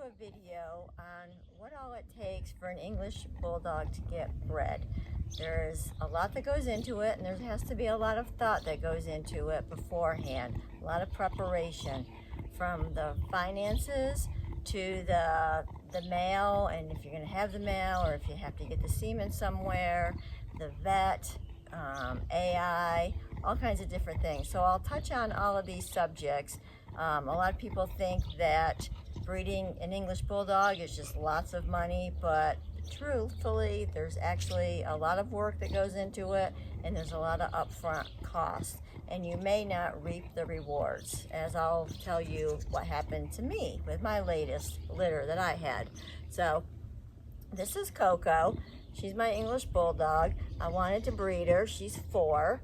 a video on what all it takes for an English Bulldog to get bred. There's a lot that goes into it, and there has to be a lot of thought that goes into it beforehand, a lot of preparation, from the finances to the mail, and if you're going to have the mail or if you have to get the semen somewhere, the vet, AI, all kinds of different things. So I'll touch on all of these subjects. A lot of people think that breeding an English Bulldog is just lots of money, but truthfully, there's actually a lot of work that goes into it, and there's a lot of upfront costs, and you may not reap the rewards, as I'll tell you what happened to me with my latest litter that I had. So this is Coco. She's my English Bulldog. I wanted to breed her. She's 4.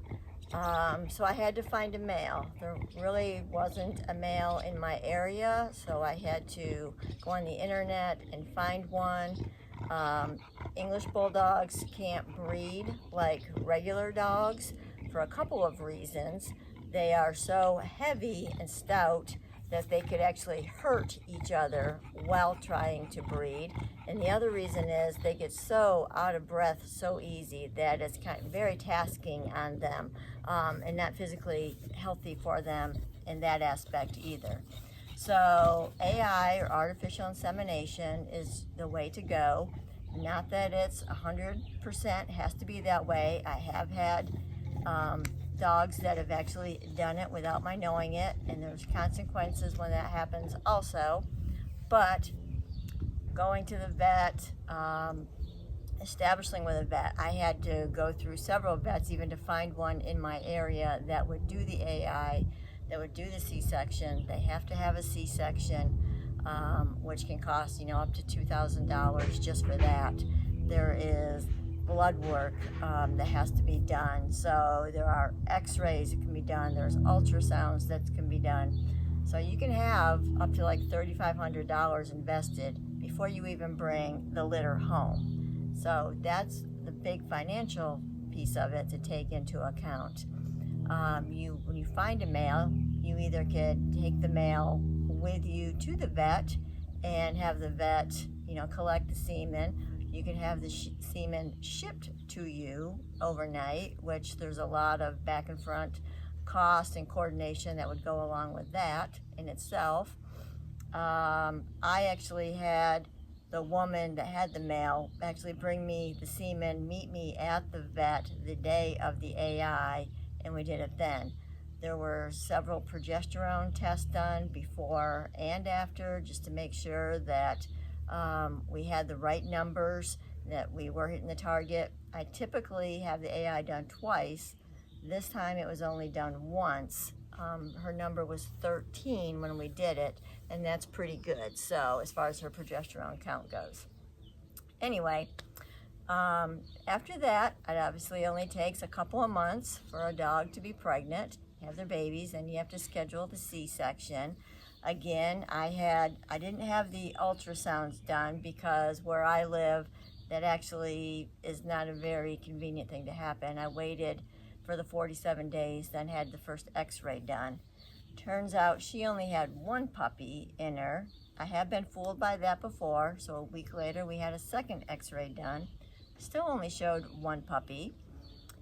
So I had to find a male. There really wasn't a male in my area, so I had to go on the internet and find one. English Bulldogs can't breed like regular dogs for a couple of reasons. They are so heavy and stout that they could actually hurt each other while trying to breed. And the other reason is they get so out of breath so easy that it's very tasking on them, and not physically healthy for them in that aspect either. So AI, or artificial insemination, is the way to go. Not that it's 100% has to be that way. I have had dogs that have actually done it without my knowing it, and there's consequences when that happens also. But going to the vet, establishing with a vet, I had to go through several vets even to find one in my area that would do the AI, that would do the C-section. They have to have a C-section, which can cost up to $2,000 just for that. There is blood work that has to be done. So there are x-rays that can be done. There's ultrasounds that can be done. So you can have up to like $3,500 invested before you even bring the litter home. So that's the big financial piece of it to take into account. When you find a male, you either could take the male with you to the vet and have the vet collect the semen. You can have the semen shipped to you overnight, which there's a lot of back and front cost and coordination that would go along with that in itself. I actually had the woman that had the male actually bring me the semen, meet me at the vet the day of the AI, and we did it then. There were several progesterone tests done before and after, just to make sure that we had the right numbers, that we were hitting the target. I typically have the AI done twice. This time it was only done once. Her number was 13 when we did it, and that's pretty good, so as far as her progesterone count goes. Anyway, after that, it obviously only takes a couple of months for a dog to be pregnant, have their babies, and you have to schedule the C-section. Again, I didn't have the ultrasounds done because where I live, that actually is not a very convenient thing to happen. I waited for the 47 days, then had the first x-ray done. Turns out she only had one puppy in her. I have been fooled by that before, so a week later we had a second x-ray done. Still only showed one puppy.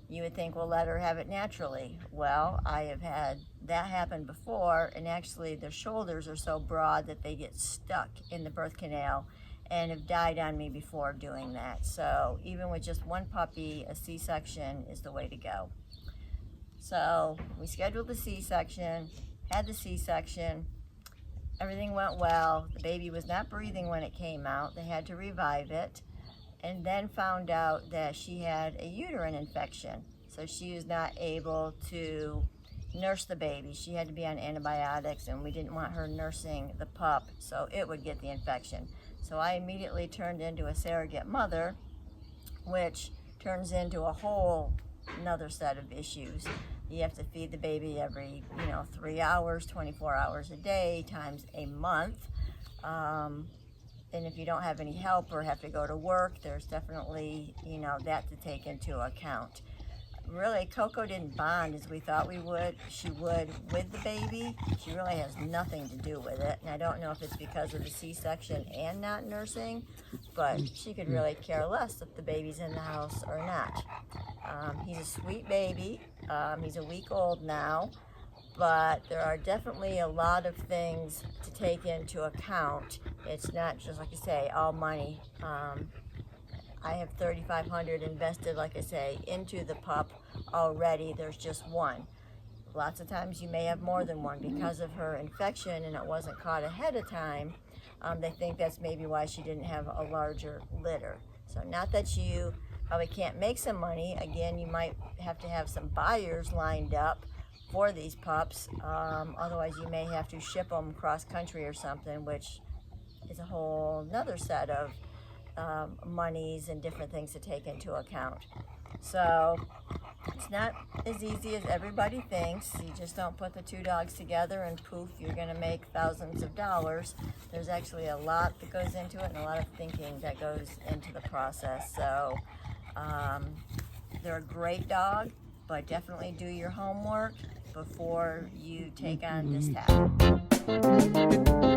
You would think, well, let her have it naturally. Well, I have had that happen before, and actually their shoulders are so broad that they get stuck in the birth canal and have died on me before doing that. So even with just one puppy, a C-section is the way to go. So we scheduled the C-section, had the C-section, everything went well. The baby was not breathing when it came out. They had to revive it, and then found out that she had a uterine infection. So she was not able to nurse the baby. She had to be on antibiotics, and we didn't want her nursing the pup, so it would get the infection. So I immediately turned into a surrogate mother, which turns into a whole another set of issues. You have to feed the baby every 3 hours, 24 hours a day, times a month. And if you don't have any help or have to go to work, there's definitely that to take into account. really, Coco didn't bond as we thought she would with the baby. She really has nothing to do with it. And I don't know if it's because of the C-section and not nursing, but she could really care less if the baby's in the house or not. He's a sweet baby. He's a week old now, but there are definitely a lot of things to take into account. It's not just, like I say, all money. I have $3,500 invested, like I say, into the pup already. There's just one. Lots of times you may have more than one because of her infection and it wasn't caught ahead of time. They think that's maybe why she didn't have a larger litter. So not that you probably can't make some money. Again, you might have to have some buyers lined up for these pups. Otherwise you may have to ship them cross country or something, which is a whole nother set of monies and different things to take into account. So it's not as easy as everybody thinks. You just don't put the two dogs together and poof, you're going to make thousands of dollars. There's actually a lot that goes into it and a lot of thinking that goes into the process. So they're a great dog, but definitely do your homework before you take on this task.